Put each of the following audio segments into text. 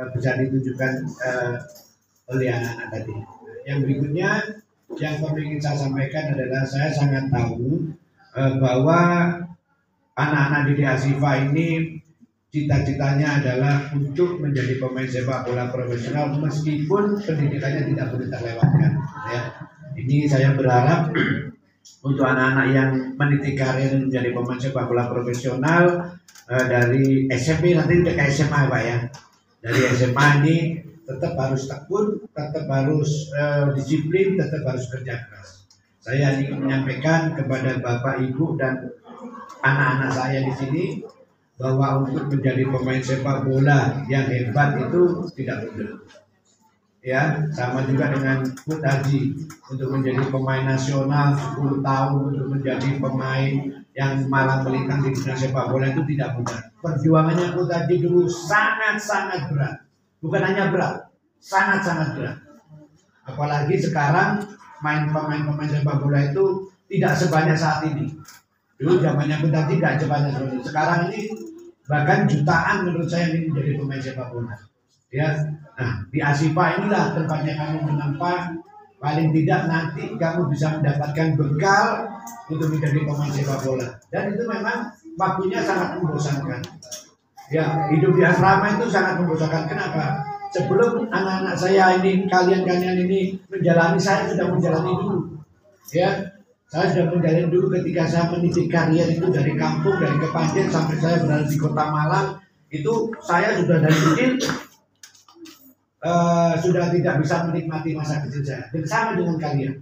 bisa ditunjukkan oleh anak-anak tadi. Yang berikutnya yang ingin saya sampaikan adalah saya sangat tahu bahwa anak-anak didik Asifa ini cita-citanya adalah untuk menjadi pemain sepak bola profesional meskipun pendidikannya tidak boleh terlewatkan. Ya. Ini saya berharap untuk anak-anak yang meniti karir menjadi pemain sepak bola profesional dari SMP nanti udah ke SMA Pak ya. Dari SMA ini tetap harus tekun, tetap harus disiplin, tetap harus kerja keras. Saya ingin menyampaikan kepada Bapak Ibu dan anak-anak saya di sini bahwa untuk menjadi pemain sepak bola yang hebat itu tidak mudah. Ya, sama juga dengan Bud Haji untuk menjadi pemain nasional 10 tahun untuk menjadi pemain yang malang melintang di dunia sepak bola itu tidak mudah. Perjuangannya Bud Haji dulu sangat-sangat berat. Bukan hanya berat, sangat-sangat berat. Apalagi sekarang pemain sepak bola itu tidak sebanyak saat ini. Dulu zamannya Bud Haji tidak sebanyak seperti itu. Sekarang ini bahkan jutaan menurut saya ini menjadi pemain sepak bola. Ya, nah di Asifa inilah tempatnya kamu menempa. Paling tidak nanti kamu bisa mendapatkan bekal untuk menjadi pemain sepak bola. Dan itu memang waktunya sangat membosankan. Ya, hidup di asrama itu sangat membosankan. Kenapa? Sebelum anak-anak saya ini, kalian ini menjalani, saya sudah menjalani dulu. Ya, saya sudah menjalani dulu ketika saya meniti karier itu dari kampung, dari Kepanjen sampai saya berada di Kota Malang. Itu saya sudah dari kecil sudah tidak bisa menikmati masa kecil saya. Dan sama dengan kalian.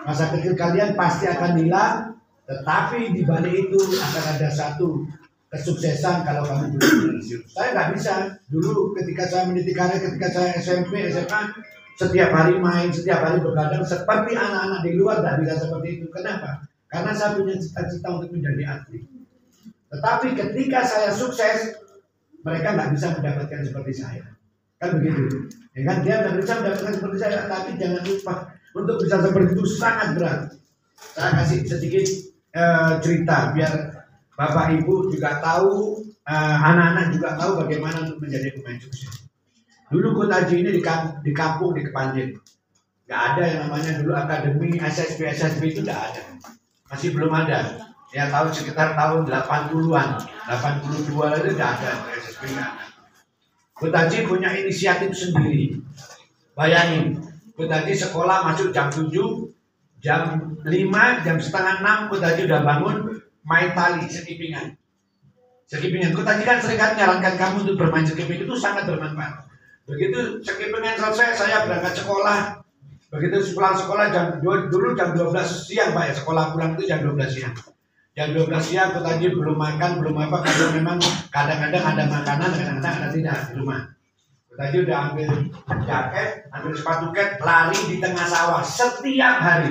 Masa kecil kalian pasti akan hilang, tetapi di balik itu akan ada satu kesuksesan kalau kamu belum pensiun. Saya nggak bisa. Dulu ketika saya meniti karir, ketika saya SMP, SMA, setiap hari main, setiap hari begadang seperti anak-anak di luar, tidak bisa seperti itu. Kenapa? Karena saya punya cita-cita untuk menjadi atlet. Tetapi ketika saya sukses, mereka nggak bisa mendapatkan seperti saya. Kan begitu. Ya kan, dia nggak bisa mendapatkan seperti saya, tapi jangan lupa untuk bisa seperti itu sangat berat. Saya kasih sedikit cerita biar Bapak Ibu juga tahu, anak-anak juga tahu bagaimana untuk menjadi pemain sukses. Dulu Bud Haji ini di kampung di Kepanjen, nggak ada yang namanya dulu akademi SSB itu nggak ada, masih belum ada. Ya tahun sekitar tahun 80-an, 82 itu nggak ada SSB nggak ada. Bud Haji punya inisiatif sendiri. Bayangin, Bud Haji sekolah masuk jam 7, jam 5, jam setengah 6 Bud Haji udah bangun main tali skippingan. Bud Haji kan sering menyarankan kamu untuk bermain skipping, itu sangat bermanfaat. Begitu skippingan selesai, saya berangkat sekolah. Begitu pulang sekolah dulu jam 12 siang Pak ya, sekolah pulang itu jam 12 siang. Jam 12 siang Bud Haji belum makan, belum apa, karena memang kadang-kadang ada makanan, kadang-kadang ada tidak di rumah. Bud Haji udah ambil jaket, ambil sepatu ket, lari di tengah sawah setiap hari.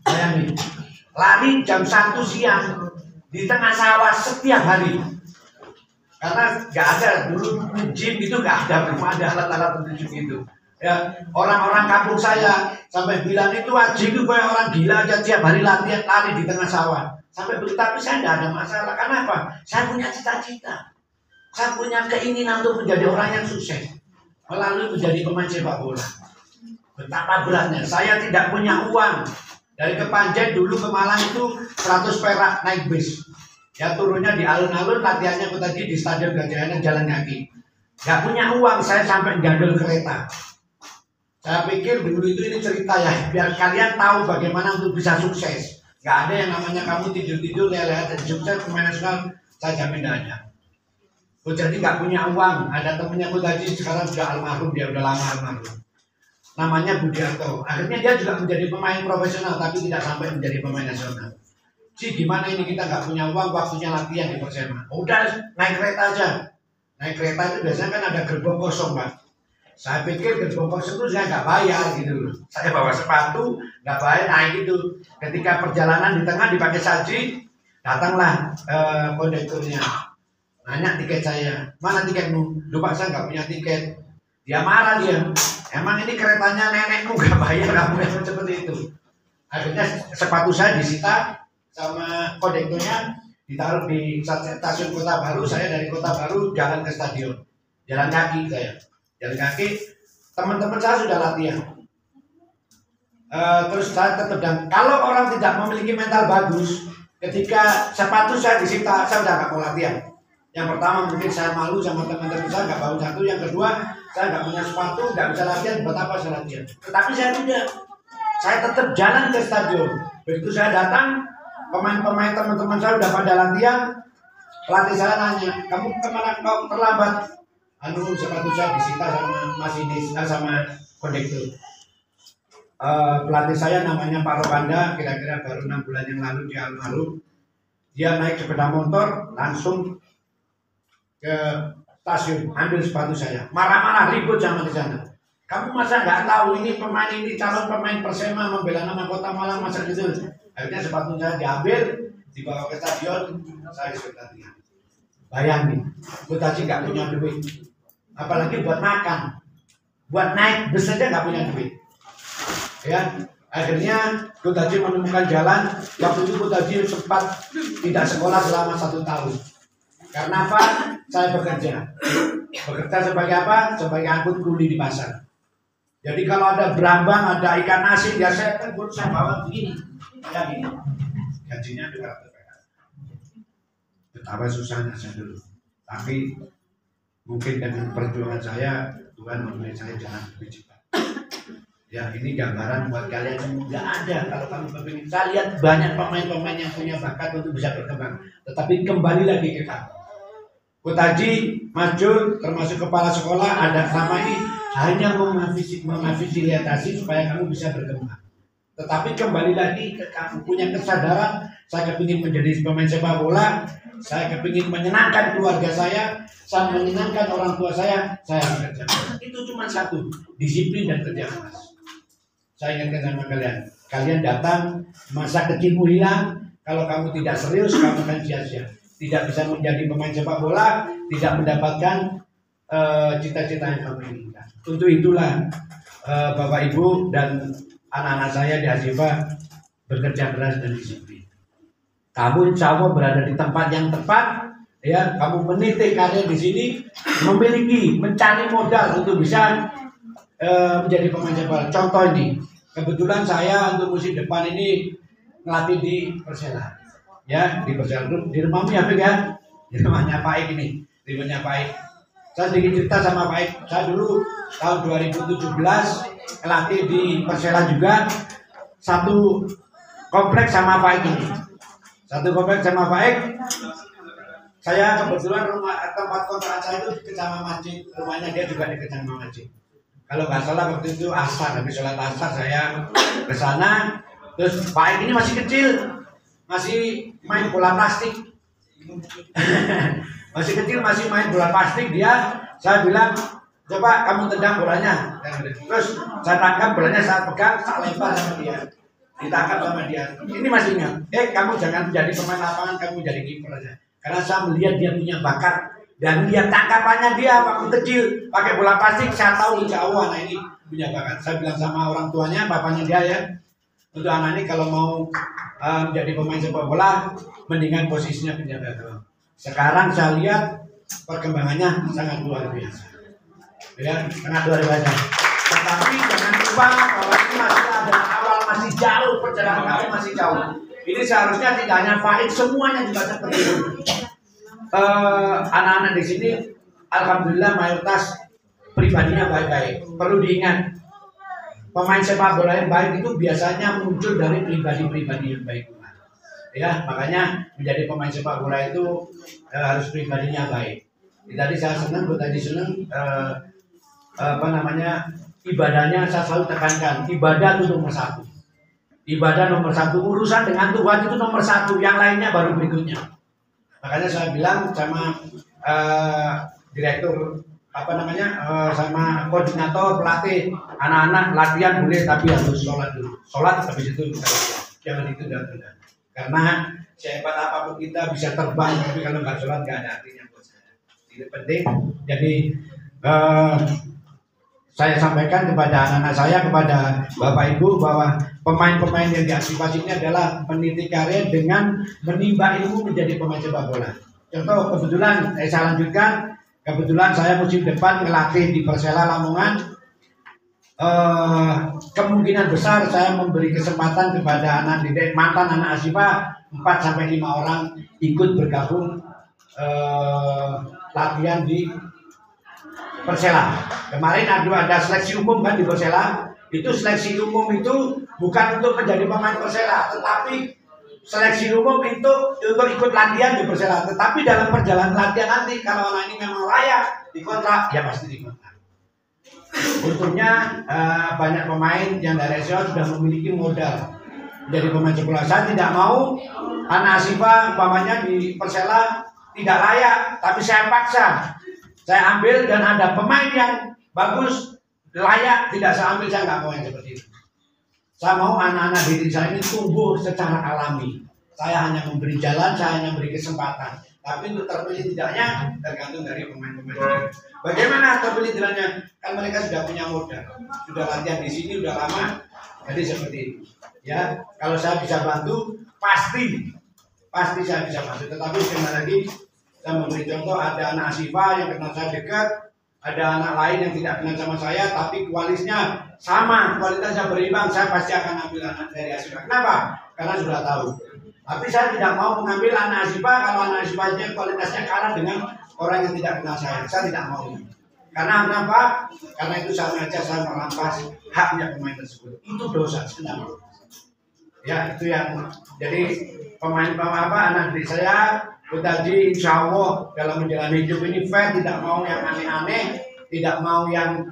Bayangin, lari jam 1 siang di tengah sawah setiap hari. Karena nggak ada dulu gym itu, nggak ada, belum ada alat-alat untuk itu. Ya, orang-orang kampung saya sampai bilang itu wajib itu kayak orang gila aja tiap hari latihan lari di tengah sawah. Sampai begitu, tapi saya tidak ada masalah. Kenapa? Saya punya cita-cita. Saya punya keinginan untuk menjadi orang yang sukses melalui menjadi pemain sepak bola. Betapa beratnya. Saya tidak punya uang. Dari Kepanjen dulu ke Malang itu 100 perak naik bis. Ya turunnya di alun-alun, latihannya Bud Haji di Stadion Gajah Mada jalan kaki. Gak punya uang, saya sampai gandol kereta. Saya pikir dulu itu ini cerita ya, biar kalian tahu bagaimana untuk bisa sukses. Gak ada yang namanya kamu tidur-tidur lelehat dan sukses pemain nasional, saya jamin gak ada. Bud Haji gak punya uang, ada temennya Bud Haji sekarang sudah almarhum, dia udah lama almarhum. Namanya Budiarto. Akhirnya dia juga menjadi pemain profesional, tapi tidak sampai menjadi pemain nasional. Gimana ini kita nggak punya uang, waktunya latihan di Persema. Udah naik kereta aja. Naik kereta itu biasanya kan ada gerbong kosong Pak. Saya pikir gerbong kosong itu saya nggak bayar gitu loh. Saya bawa sepatu nggak bayar, naik itu. Ketika perjalanan di tengah dipakai saji, datanglah kondekturnya. Nanya tiket saya, mana tiketmu? Lupa saya nggak punya tiket. Dia marah dia. Emang ini keretanya nenekmu nggak bayar, kamu yang seperti itu. Akhirnya sepatu saya disita sama kondekturnya, ditaruh di stasiun Kota Baru. Saya dari Kota Baru jalan ke stadion. jalan kaki saya. Jalan kaki, teman-teman saya sudah latihan. Terus saya tetap, dan kalau orang tidak memiliki mental bagus, ketika sepatu saya disita, saya udah nggak mau latihan. Yang pertama mungkin saya malu sama teman-teman saya nggak bangun satu. Yang kedua, saya nggak punya sepatu, nggak bisa latihan. Buat apa saya latihan? Tetapi saya tidak. Saya tetap jalan ke stadion. Begitu saya datang, pemain-pemain teman-teman saya udah pada latihan. Pelatih saya nanya, kamu kemana kau terlambat? Sepatu saya disita sama masinis, sama kondektur. Pelatih saya namanya Pak Rokanda, kira-kira baru 6 bulan yang lalu di almarhum. Dia naik sepeda motor langsung ke stasiun, ambil sepatu saya, marah-marah ribut sama di sana. Kamu masa nggak tahu ini pemain ini calon pemain Persema membela nama Kota Malang masa gitu. Akhirnya sepatu saya diambil, dibawa ke stadion, saya disuruh latihan. Bayangin, Kutaji nggak punya duit, apalagi buat makan, buat naik bus saja nggak punya duit. Ya, akhirnya Kutaji menemukan jalan. Waktu itu Kutaji sempat tidak sekolah selama 1 tahun. Karena apa? Saya bekerja. Bekerja sebagai apa? Sebagai angkut kuli di pasar. Jadi kalau ada berambang, ada ikan asin, ya saya bawa begini. Kayak gini. Gajinya 200 perak. Betapa susahnya saya dulu. Tapi mungkin dengan perjuangan saya, Tuhan memberi saya jalan lebih cepat. Ya, ini gambaran buat kalian semua. Nggak ada kalau kamu berpikir. Saya lihat banyak pemain-pemain yang punya bakat untuk bisa berkembang. Tetapi kembali lagi ke kamu. Kutaji, Majul, termasuk kepala sekolah, ada selama ini hanya memfasilitasi supaya kamu bisa berkembang. Tetapi kembali lagi ke kamu punya kesadaran, saya kepingin menjadi pemain sepak bola, saya kepingin menyenangkan keluarga saya menyenangkan orang tua saya bekerja. Itu cuma satu, disiplin dan kerja keras. Saya ingatkan sama kalian datang, masa kecilmu hilang, kalau kamu tidak serius, kamu akan sia-sia. Tidak bisa menjadi pemain sepak bola, tidak mendapatkan cita-cita yang kamu inginkan. Untuk itulah Bapak Ibu dan anak-anak saya di Hasifa bekerja keras dan disiplin. Kamu insya Allah berada di tempat yang tepat, ya. Kamu meniti karir di sini, mencari modal untuk bisa menjadi pemain sepak bola. Contoh ini, kebetulan saya untuk musim depan ini ngelatih di Persela. Ya, di Persela Group, di rumahmu ya, Fik, ya? Di rumahnya Pak Ik ini, di rumahnya Pak Ik. Saya sedikit cerita sama Pak Ik. Saya dulu tahun 2017 ngelatih di Persela juga, satu kompleks sama Pak Ik ini. Satu kompleks sama Pak Ik. Saya kebetulan tempat kontrakan saya itu dekat sama masjid, rumahnya dia juga dekat sama masjid. Kalau nggak salah waktu itu asar, habis sholat asar saya ke sana. Terus Pak Ik ini masih kecil, masih main bola plastik. Masih kecil, masih main bola plastik dia. Saya bilang, coba kamu tendang bolanya. Terus saya tangkap bolanya, saya pegang, saya lempar sama dia. Ditangkap sama dia. Ini masih ingat. Kamu jangan jadi pemain lapangan, kamu jadi kiper aja. Karena saya melihat dia punya bakat dan lihat tangkapannya dia waktu kecil pakai bola plastik. Saya tahu insya Allah anak ini punya bakat. Saya bilang sama orang tuanya, bapaknya dia ya, untuk anak ini kalau mau menjadi pemain sepak bola, mendingan posisinya penjaga gawang. Sekarang saya lihat perkembangannya sangat luar biasa. Ya, sangat luar biasa. Tetapi jangan lupa bahwa ini masih ada awal, masih jauh, perjalanan kami masih jauh. Ini seharusnya tidak hanya Faik, semuanya juga seperti itu. Anak-anak di sini, alhamdulillah mayoritas pribadinya baik-baik. Perlu diingat, pemain sepak bola yang baik itu biasanya muncul dari pribadi-pribadi yang baik. Ya, makanya menjadi pemain sepak bola itu harus pribadinya baik. Tadi saya senang, tadi senang ibadahnya saya selalu tekankan, ibadah itu nomor satu. Ibadah nomor satu, urusan dengan Tuhan itu nomor satu, yang lainnya baru berikutnya. Makanya saya bilang sama direktur sama koordinator pelatih, anak-anak latihan boleh tapi harus sholat dulu. Sholat habis itu kita latihan. Jangan itu dan tidak. Karena sehebat apapun kita bisa terbang, tapi kalau nggak sholat nggak ada artinya buat saya. Ini penting. Jadi saya sampaikan kepada anak-anak saya, kepada Bapak Ibu bahwa pemain-pemain yang diaktifasi ini adalah meniti karir dengan menimba ilmu menjadi pemain sepak bola. Contoh kebetulan saya lanjutkan, Kebetulan saya musim depan ngelatih di Persela Lamongan. Kemungkinan besar saya memberi kesempatan kepada anak didik mantan anak Asifa 4-5 orang ikut bergabung latihan di Persela. Kemarin ada seleksi umum kan di Persela. Itu seleksi umum itu bukan untuk menjadi pemain Persela, tetapi seleksi umum itu untuk ikut latihan di Persela. Tetapi dalam perjalanan latihan nanti kalau anak ini memang layak dikontrak, ya pasti dikontrak. Untungnya banyak pemain yang dari SEO sudah memiliki modal jadi pemain sekolah. Saya tidak mau anak Asifa umpamanya di Persela tidak layak, tapi saya paksa, saya ambil dan ada pemain yang bagus layak, tidak saya ambil. Saya nggak mau yang seperti itu. Saya mau anak-anak didik saya ini tumbuh secara alami. Saya hanya memberi jalan, saya hanya memberi kesempatan. Tapi untuk terpilih tidaknya tergantung dari pemain-pemain. Bagaimana terpilih tidaknya? Kan mereka sudah punya modal, sudah latihan di sini, sudah lama. Jadi seperti itu. Ya, kalau saya bisa bantu, pasti saya bisa bantu. Tetapi sekali lagi, saya memberi contoh, ada anak Asifa yang kenal saya dekat, ada anak lain yang tidak kenal sama saya, tapi kualitasnya sama, kualitasnya berimbang. Saya pasti akan ambil anak dari Asifa. Kenapa? Karena sudah tahu. Tapi saya tidak mau mengambil anak Asifa kalau anak Asifanya kualitasnya kalah dengan orang yang tidak kenal saya. Saya tidak mau. Karena kenapa? Karena itu sama aja saya merampas haknya pemain tersebut. Itu dosa. Kenapa? Ya, itu yang jadi pemain anak didik saya Butaji insya Allah dalam menjalani hidup ini fair, tidak mau yang aneh-aneh, tidak mau yang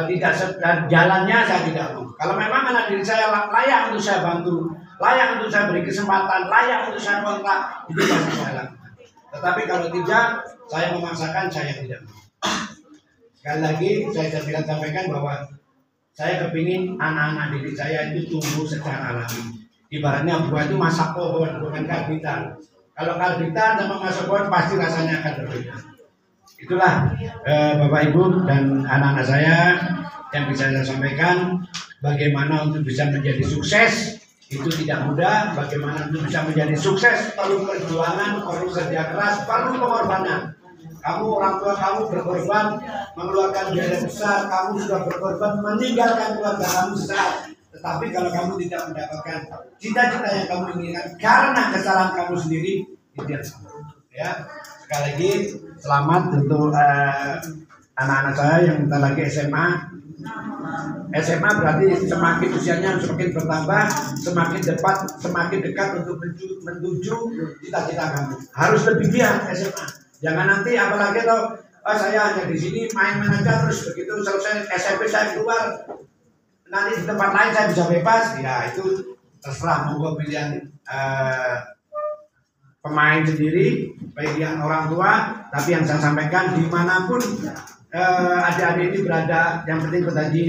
tidak jalannya, saya tidak mau. Kalau memang anak didik saya layak untuk saya bantu, layak untuk saya beri kesempatan, layak untuk saya kontrak, itu pasti saya lakukan. Tetapi kalau tidak, saya memaksakan, saya tidak mau. Sekali lagi saya sampaikan bahwa saya kepingin anak-anak didik saya itu tumbuh secara alami. Ibaratnya buah itu masak pohon, bukan karbitan. Kalau karbitan sama masak pohon pasti rasanya akan berbeda. Itulah Bapak Ibu dan anak-anak saya yang bisa saya sampaikan. Bagaimana untuk bisa menjadi sukses itu tidak mudah. Bagaimana untuk bisa menjadi sukses perlu perjuangan, perlu kerja keras, perlu pengorbanan. Kamu orang tua kamu berkorban mengeluarkan biaya besar, kamu sudah berkorban meninggalkan keluarga kamu besar. Tetapi kalau kamu tidak mendapatkan cita-cita yang kamu inginkan karena kesalahan kamu sendiri, itu yang salah. Ya, sekali lagi selamat untuk anak-anak saya yang bentar lagi SMA. SMA berarti semakin usianya semakin bertambah, semakin dekat untuk menuju cita-cita kamu. Harus lebih giat SMA. Jangan nanti apalagi kalau saya hanya di sini main-main aja terus begitu selesai SMP saya keluar. Nanti di tempat lain saya bisa bebas, ya itu terserah monggo pilihan pemain sendiri, pilihan orang tua. Tapi yang saya sampaikan dimanapun adik-adik ini berada, yang penting tadi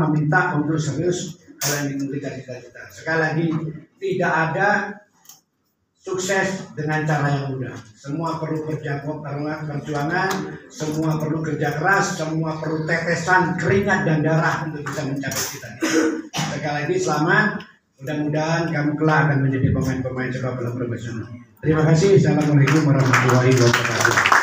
meminta untuk serius kalau yang dimiliki cita-cita. Sekali lagi tidak ada sukses dengan cara yang mudah. Semua perlu kerja perjuangan, semua perlu kerja keras, semua perlu tetesan keringat dan darah untuk bisa mencapai cita-cita. Sekali lagi selamat, mudah-mudahan kamu kelak akan menjadi pemain-pemain sepak bola profesional. Terima kasih. Assalamualaikum warahmatullahi wabarakatuh.